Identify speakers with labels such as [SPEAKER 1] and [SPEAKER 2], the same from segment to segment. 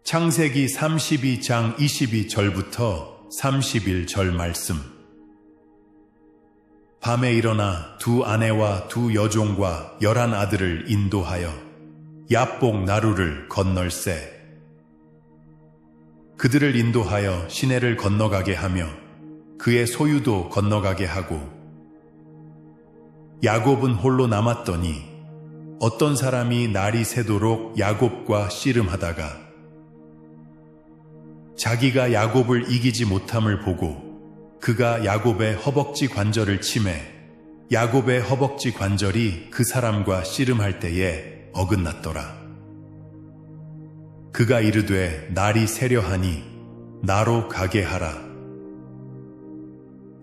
[SPEAKER 1] 창세기 32장 22절부터 31절 말씀. 밤에 일어나 두 아내와 두 여종과 11 아들을 인도하여 야복 나루를 건널세. 그들을 인도하여 시내를 건너가게 하며 그의 소유도 건너가게 하고, 야곱은 홀로 남았더니 어떤 사람이 날이 새도록 야곱과 씨름하다가 자기가 야곱을 이기지 못함을 보고 그가 야곱의 허벅지 관절을 치매 야곱의 허벅지 관절이 그 사람과 씨름할 때에 어긋났더라. 그가 이르되 날이 새려하니 나로 가게 하라.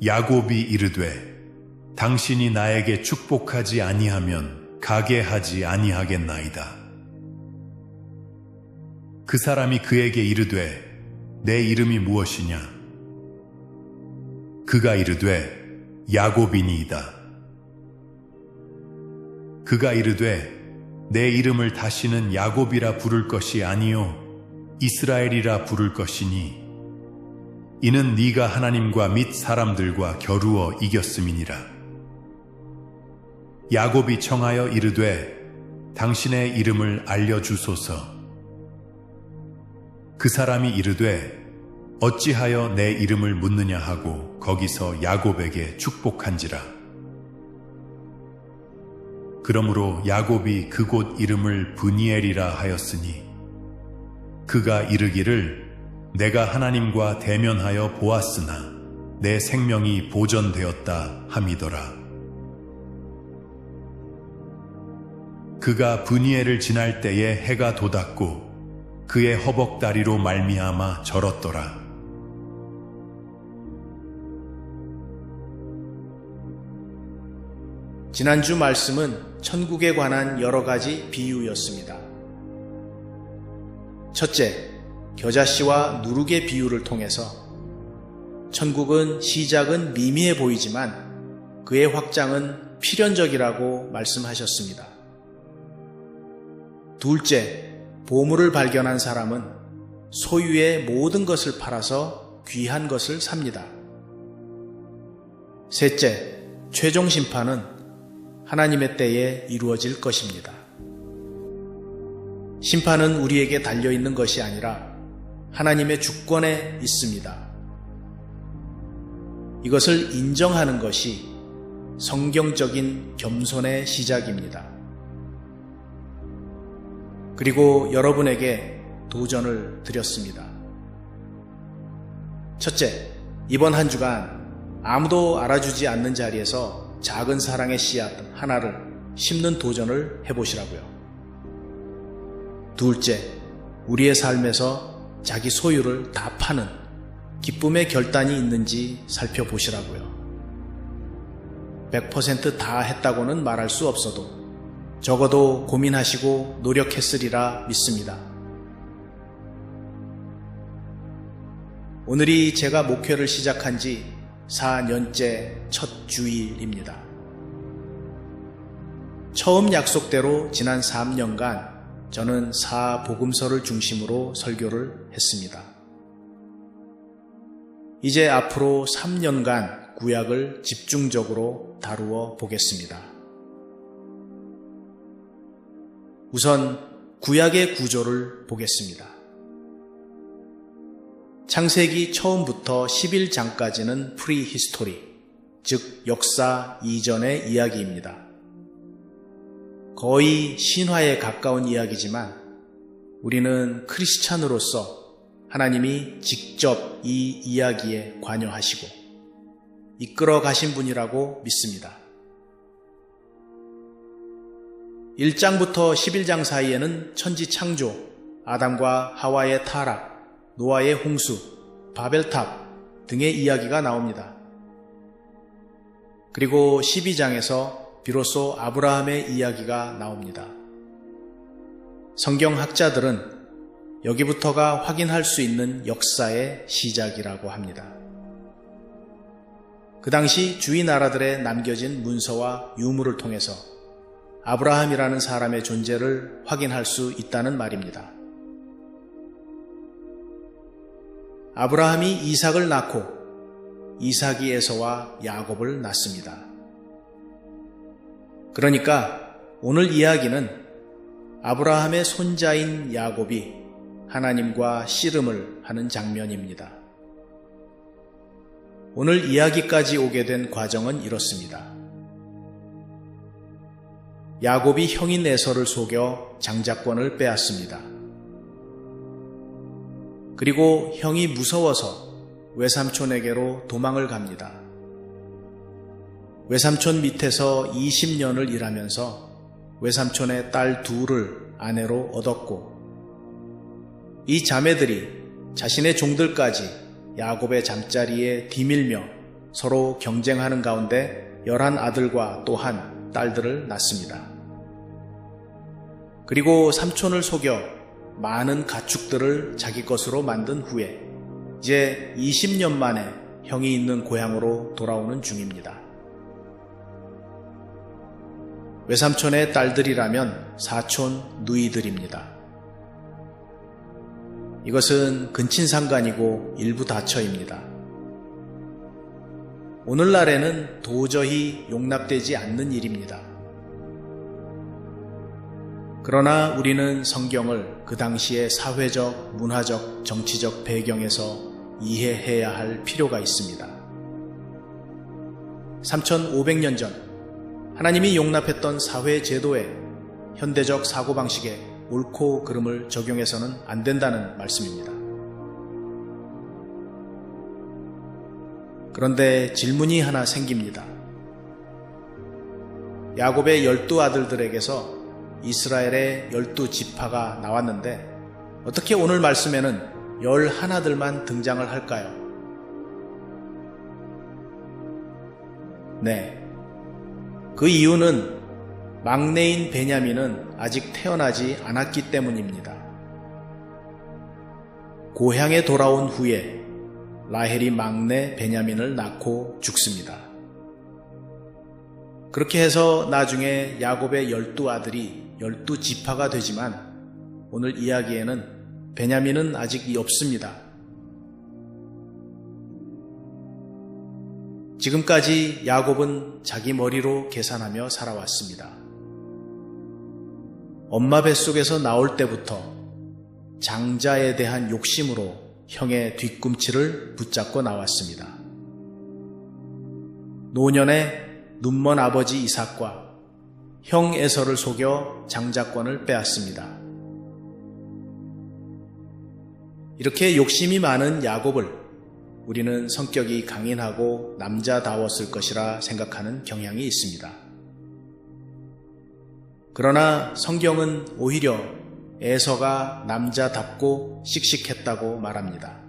[SPEAKER 1] 야곱이 이르되 당신이 나에게 축복하지 아니하면 가게 하지 아니하겠나이다. 그 사람이 그에게 이르되 내 이름이 무엇이냐? 그가 이르되 야곱이니이다. 그가 이르되 내 이름을 다시는 야곱이라 부를 것이 아니요 이스라엘이라 부를 것이니 이는 네가 하나님과 및 사람들과 겨루어 이겼음이니라. 야곱이 청하여 이르되 당신의 이름을 알려주소서. 그 사람이 이르되 어찌하여 내 이름을 묻느냐 하고 거기서 야곱에게 축복한지라. 그러므로 야곱이 그곳 이름을 브니엘이라 하였으니 그가 이르기를 내가 하나님과 대면하여 보았으나 내 생명이 보전되었다 함이더라. 그가 브니엘을 지날 때에 해가 돋았고 그의 허벅다리로 말미암아 절었더라.
[SPEAKER 2] 지난주 말씀은 천국에 관한 여러 가지 비유였습니다. 첫째, 겨자씨와 누룩의 비유를 통해서 천국은 시작은 미미해 보이지만 그의 확장은 필연적이라고 말씀하셨습니다. 둘째, 보물을 발견한 사람은 소유의 모든 것을 팔아서 귀한 것을 삽니다. 셋째, 최종 심판은 하나님의 때에 이루어질 것입니다. 심판은 우리에게 달려있는 것이 아니라 하나님의 주권에 있습니다. 이것을 인정하는 것이 성경적인 겸손의 시작입니다. 그리고 여러분에게 도전을 드렸습니다. 첫째, 이번 한 주간 아무도 알아주지 않는 자리에서 작은 사랑의 씨앗 하나를 심는 도전을 해보시라고요. 둘째, 우리의 삶에서 자기 소유를 다 파는 기쁨의 결단이 있는지 살펴보시라고요. 100% 다 했다고는 말할 수 없어도 적어도 고민하시고 노력했으리라 믿습니다. 오늘이 제가 목회를 시작한 지 4년째 첫 주일입니다. 처음 약속대로 지난 3년간 저는 사복음서를 중심으로 설교를 했습니다. 이제 앞으로 3년간 구약을 집중적으로 다루어 보겠습니다. 우선 구약의 구조를 보겠습니다. 창세기 처음부터 11장까지는 프리히스토리, 즉 역사 이전의 이야기입니다. 거의 신화에 가까운 이야기지만 우리는 크리스찬으로서 하나님이 직접 이 이야기에 관여하시고 이끌어 가신 분이라고 믿습니다. 1장부터 11장 사이에는 천지 창조, 아담과 하와의 타락, 노아의 홍수, 바벨탑 등의 이야기가 나옵니다. 그리고 12장에서 비로소 아브라함의 이야기가 나옵니다. 성경학자들은 여기부터가 확인할 수 있는 역사의 시작이라고 합니다. 그 당시 주위 나라들에 남겨진 문서와 유물을 통해서 아브라함이라는 사람의 존재를 확인할 수 있다는 말입니다. 아브라함이 이삭을 낳고 이삭이 에서와 야곱을 낳습니다. 그러니까 오늘 이야기는 아브라함의 손자인 야곱이 하나님과 씨름을 하는 장면입니다. 오늘 이야기까지 오게 된 과정은 이렇습니다. 야곱이 형인 에서를 속여 장자권을 빼앗습니다. 그리고 형이 무서워서 외삼촌에게로 도망을 갑니다. 외삼촌 밑에서 20년을 일하면서 외삼촌의 딸 둘을 아내로 얻었고, 이 자매들이 자신의 종들까지 야곱의 잠자리에 뒤밀며 서로 경쟁하는 가운데 11아들과 또한 딸들을 낳습니다. 그리고 삼촌을 속여 많은 가축들을 자기 것으로 만든 후에 이제 20년 만에 형이 있는 고향으로 돌아오는 중입니다. 외삼촌의 딸들이라면 사촌 누이들입니다. 이것은 근친상간이고 일부 다처입니다. 오늘날에는 도저히 용납되지 않는 일입니다. 그러나 우리는 성경을 그 당시의 사회적, 문화적, 정치적 배경에서 이해해야 할 필요가 있습니다. 3500년 전 하나님이 용납했던 사회 제도에 현대적 사고방식에 옳고 그름을 적용해서는 안 된다는 말씀입니다. 그런데 질문이 하나 생깁니다. 야곱의 12아들들에게서 이스라엘의 12지파가 나왔는데 어떻게 오늘 말씀에는 11아들만 등장을 할까요? 네, 그 이유는 막내인 베냐민은 아직 태어나지 않았기 때문입니다. 고향에 돌아온 후에 라헬이 막내 베냐민을 낳고 죽습니다. 그렇게 해서 나중에 야곱의 12아들이 12지파가 되지만 오늘 이야기에는 베냐민은 아직 없습니다. 지금까지 야곱은 자기 머리로 계산하며 살아왔습니다. 엄마 뱃속에서 나올 때부터 장자에 대한 욕심으로 형의 뒤꿈치를 붙잡고 나왔습니다. 노년에 눈먼 아버지 이삭과 형 에서를 속여 장자권을 빼앗습니다. 이렇게 욕심이 많은 야곱을 우리는 성격이 강인하고 남자다웠을 것이라 생각하는 경향이 있습니다. 그러나 성경은 오히려 에서가 남자답고 씩씩했다고 말합니다.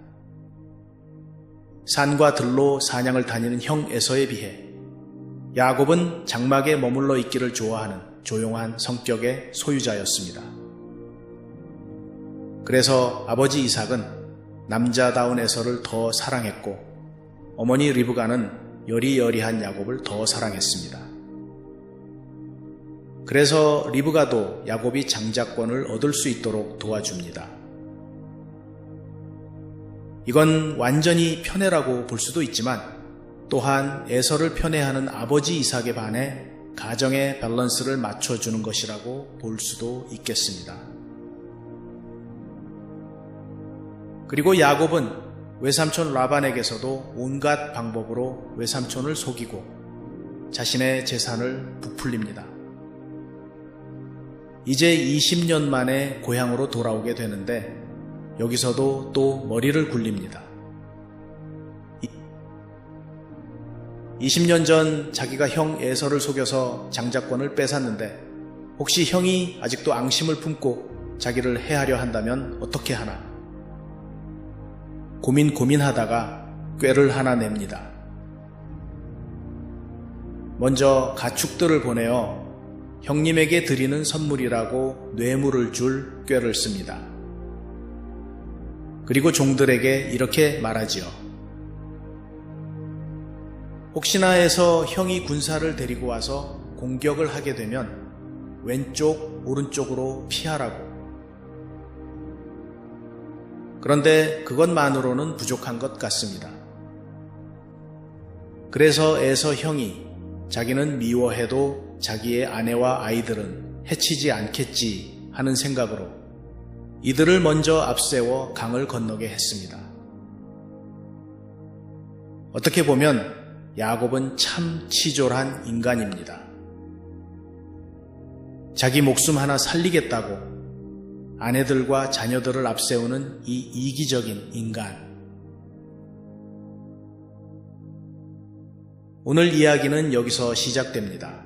[SPEAKER 2] 산과 들로 사냥을 다니는 형 에서에 비해 야곱은 장막에 머물러 있기를 좋아하는 조용한 성격의 소유자였습니다. 그래서 아버지 이삭은 남자다운 에서를 더 사랑했고 어머니 리브가는 여리여리한 야곱을 더 사랑했습니다. 그래서 리브가도 야곱이 장자권을 얻을 수 있도록 도와줍니다. 이건 완전히 편애라고 볼 수도 있지만 또한 에서를 편애하는 아버지 이삭에 반해 가정의 밸런스를 맞춰주는 것이라고 볼 수도 있겠습니다. 그리고 야곱은 외삼촌 라반에게서도 온갖 방법으로 외삼촌을 속이고 자신의 재산을 부풀립니다. 이제 20년 만에 고향으로 돌아오게 되는데 여기서도 또 머리를 굴립니다. 20년 전 자기가 형 에서를 속여서 장자권을 뺏었는데 혹시 형이 아직도 앙심을 품고 자기를 해하려 한다면 어떻게 하나? 고민하다가 꾀를 하나 냅니다. 먼저 가축들을 보내어 형님에게 드리는 선물이라고 뇌물을 줄 꾀를 씁니다. 그리고 종들에게 이렇게 말하지요. 혹시나 해서 형이 군사를 데리고 와서 공격을 하게 되면 왼쪽, 오른쪽으로 피하라고. 그런데 그것만으로는 부족한 것 같습니다. 그래서 에서 형이 자기는 미워해도 자기의 아내와 아이들은 해치지 않겠지 하는 생각으로 이들을 먼저 앞세워 강을 건너게 했습니다. 어떻게 보면 야곱은 참 치졸한 인간입니다. 자기 목숨 하나 살리겠다고 아내들과 자녀들을 앞세우는 이 이기적인 인간. 오늘 이야기는 여기서 시작됩니다.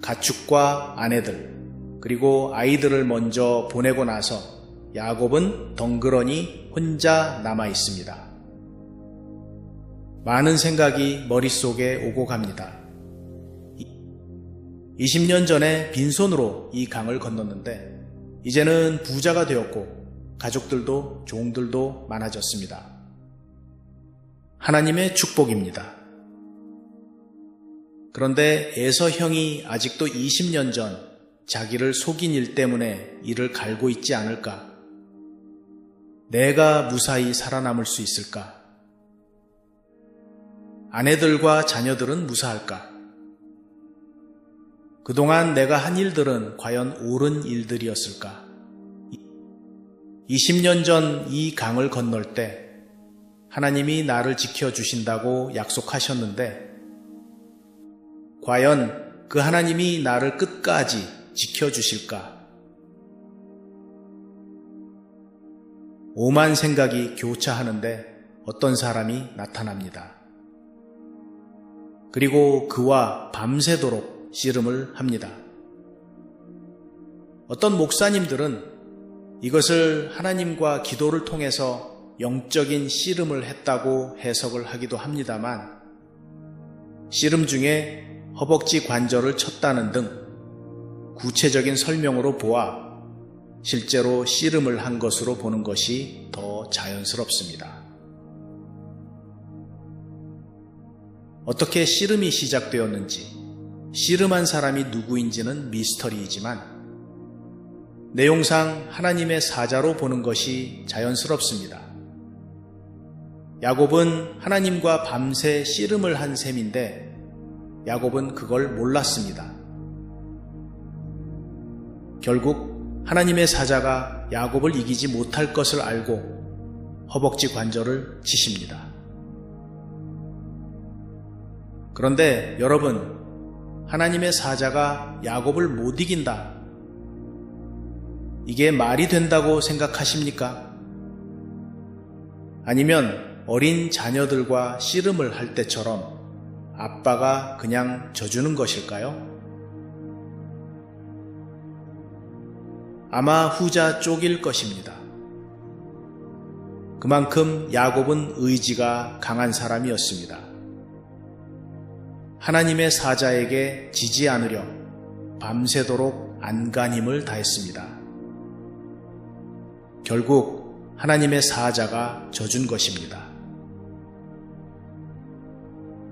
[SPEAKER 2] 가축과 아내들, 그리고 아이들을 먼저 보내고 나서 야곱은 덩그러니 혼자 남아 있습니다. 많은 생각이 머릿속에 오고 갑니다. 20년 전에 빈손으로 이 강을 건넜는데 이제는 부자가 되었고 가족들도 종들도 많아졌습니다. 하나님의 축복입니다. 그런데 에서 형이 아직도 20년 전 자기를 속인 일 때문에 이를 갈고 있지 않을까? 내가 무사히 살아남을 수 있을까? 아내들과 자녀들은 무사할까? 그동안 내가 한 일들은 과연 옳은 일들이었을까? 20년 전 이 강을 건널 때 하나님이 나를 지켜주신다고 약속하셨는데 과연 그 하나님이 나를 끝까지 지켜주실까? 오만 생각이 교차하는데 어떤 사람이 나타납니다. 그리고 그와 밤새도록 씨름을 합니다. 어떤 목사님들은 이것을 하나님과 기도를 통해서 영적인 씨름을 했다고 해석을 하기도 합니다만 씨름 중에 허벅지 관절을 쳤다는 등 구체적인 설명으로 보아 실제로 씨름을 한 것으로 보는 것이 더 자연스럽습니다. 어떻게 씨름이 시작되었는지 씨름한 사람이 누구인지는 미스터리이지만 내용상 하나님의 사자로 보는 것이 자연스럽습니다. 야곱은 하나님과 밤새 씨름을 한 셈인데 야곱은 그걸 몰랐습니다. 결국 하나님의 사자가 야곱을 이기지 못할 것을 알고 허벅지 관절을 치십니다. 그런데 여러분, 하나님의 사자가 야곱을 못 이긴다. 이게 말이 된다고 생각하십니까? 아니면 어린 자녀들과 씨름을 할 때처럼 아빠가 그냥 져주는 것일까요? 아마 후자 쪽일 것입니다. 그만큼 야곱은 의지가 강한 사람이었습니다. 하나님의 사자에게 지지 않으려 밤새도록 안간힘을 다했습니다. 결국 하나님의 사자가 져준 것입니다.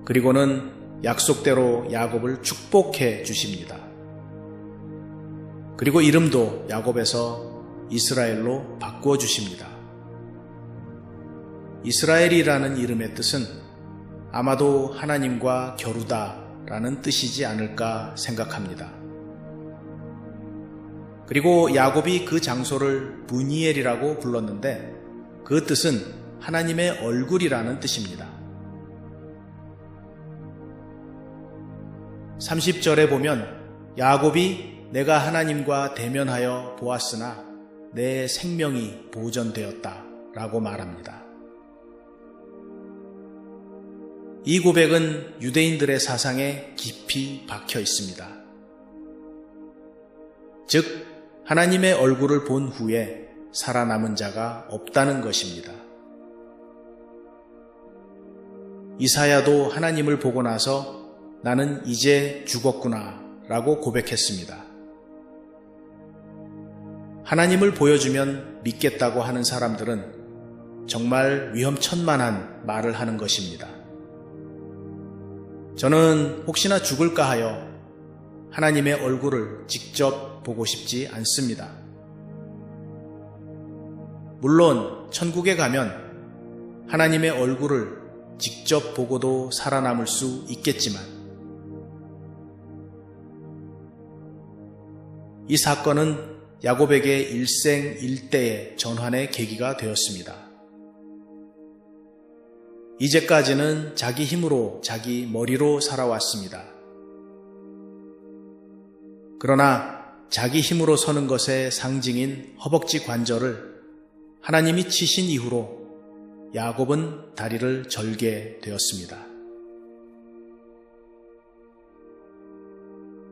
[SPEAKER 2] 그리고는 약속대로 야곱을 축복해 주십니다. 그리고 이름도 야곱에서 이스라엘로 바꾸어 주십니다. 이스라엘이라는 이름의 뜻은 아마도 하나님과 겨루다라는 뜻이지 않을까 생각합니다. 그리고 야곱이 그 장소를 브니엘이라고 불렀는데 그 뜻은 하나님의 얼굴이라는 뜻입니다. 30절에 보면 야곱이 내가 하나님과 대면하여 보았으나 내 생명이 보존되었다 라고 말합니다. 이 고백은 유대인들의 사상에 깊이 박혀 있습니다. 즉, 하나님의 얼굴을 본 후에 살아남은 자가 없다는 것입니다. 이사야도 하나님을 보고 나서 나는 이제 죽었구나 라고 고백했습니다. 하나님을 보여주면 믿겠다고 하는 사람들은 정말 위험천만한 말을 하는 것입니다. 저는 혹시나 죽을까 하여 하나님의 얼굴을 직접 보고 싶지 않습니다. 물론 천국에 가면 하나님의 얼굴을 직접 보고도 살아남을 수 있겠지만 이 사건은 야곱에게 일생일대의 전환의 계기가 되었습니다. 이제까지는 자기 힘으로 자기 머리로 살아왔습니다. 그러나 자기 힘으로 서는 것의 상징인 허벅지 관절을 하나님이 치신 이후로 야곱은 다리를 절게 되었습니다.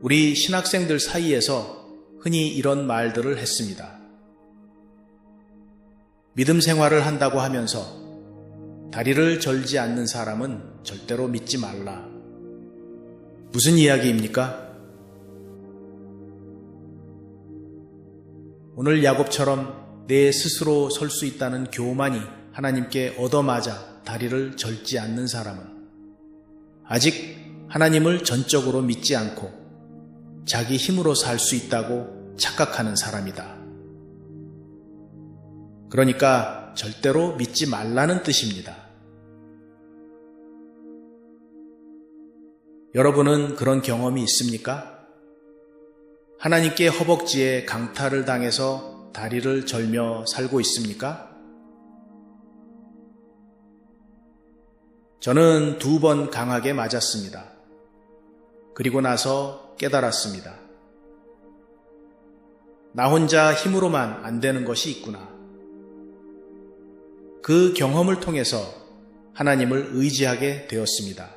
[SPEAKER 2] 우리 신학생들 사이에서 흔히 이런 말들을 했습니다. 믿음 생활을 한다고 하면서 다리를 절지 않는 사람은 절대로 믿지 말라. 무슨 이야기입니까? 오늘 야곱처럼 내 스스로 설 수 있다는 교만이 하나님께 얻어맞아 다리를 절지 않는 사람은 아직 하나님을 전적으로 믿지 않고 자기 힘으로 살 수 있다고 착각하는 사람이다. 그러니까 절대로 믿지 말라는 뜻입니다. 여러분은 그런 경험이 있습니까? 하나님께 허벅지에 강탈을 당해서 다리를 절며 살고 있습니까? 저는 2번 강하게 맞았습니다. 그리고 나서 깨달았습니다. 나 혼자 힘으로만 안 되는 것이 있구나. 그 경험을 통해서 하나님을 의지하게 되었습니다.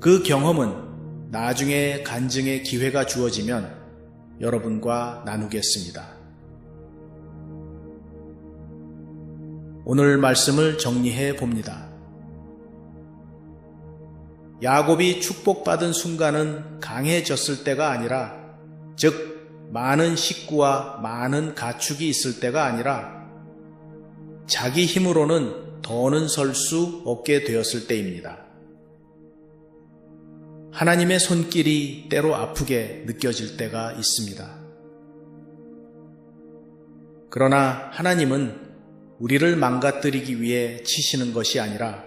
[SPEAKER 2] 그 경험은 나중에 간증의 기회가 주어지면 여러분과 나누겠습니다. 오늘 말씀을 정리해 봅니다. 야곱이 축복받은 순간은 강해졌을 때가 아니라, 즉 많은 식구와 많은 가축이 있을 때가 아니라 자기 힘으로는 더는 설 수 없게 되었을 때입니다. 하나님의 손길이 때로 아프게 느껴질 때가 있습니다. 그러나 하나님은 우리를 망가뜨리기 위해 치시는 것이 아니라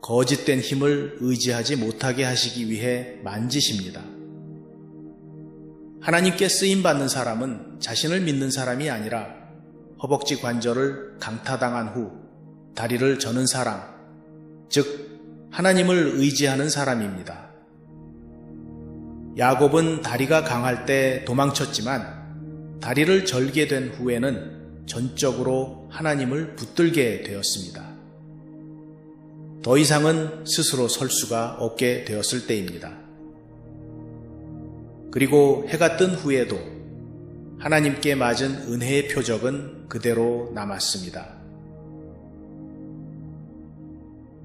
[SPEAKER 2] 거짓된 힘을 의지하지 못하게 하시기 위해 만지십니다. 하나님께 쓰임받는 사람은 자신을 믿는 사람이 아니라 허벅지 관절을 강타당한 후 다리를 저는 사람, 즉 하나님을 의지하는 사람입니다. 야곱은 다리가 강할 때 도망쳤지만 다리를 절게 된 후에는 전적으로 하나님을 붙들게 되었습니다. 더 이상은 스스로 설 수가 없게 되었을 때입니다. 그리고 해가 뜬 후에도 하나님께 맞은 은혜의 표적은 그대로 남았습니다.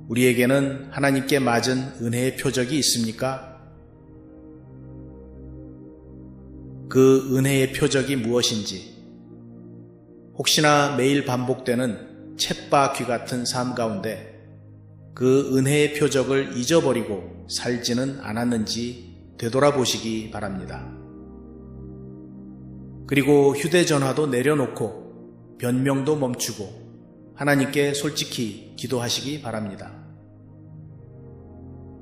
[SPEAKER 2] 우리에게는 하나님께 맞은 은혜의 표적이 있습니까? 그 은혜의 표적이 무엇인지, 혹시나 매일 반복되는 쳇바퀴 같은 삶 가운데 그 은혜의 표적을 잊어버리고 살지는 않았는지 되돌아보시기 바랍니다. 그리고 휴대전화도 내려놓고 변명도 멈추고 하나님께 솔직히 기도하시기 바랍니다.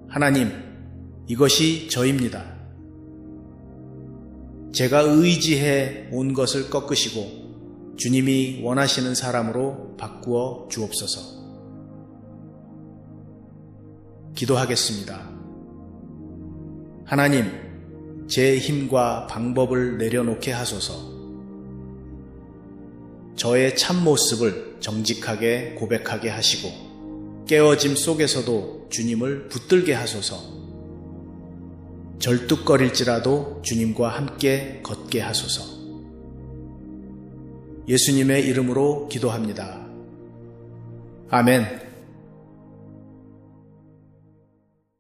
[SPEAKER 2] 하나님, 이것이 저입니다. 제가 의지해 온 것을 꺾으시고 주님이 원하시는 사람으로 바꾸어 주옵소서. 기도하겠습니다. 하나님, 제 힘과 방법을 내려놓게 하소서. 저의 참모습을 정직하게 고백하게 하시고 깨어짐 속에서도 주님을 붙들게 하소서. 절뚝거릴지라도 주님과 함께 걷게 하소서. 예수님의 이름으로 기도합니다. 아멘.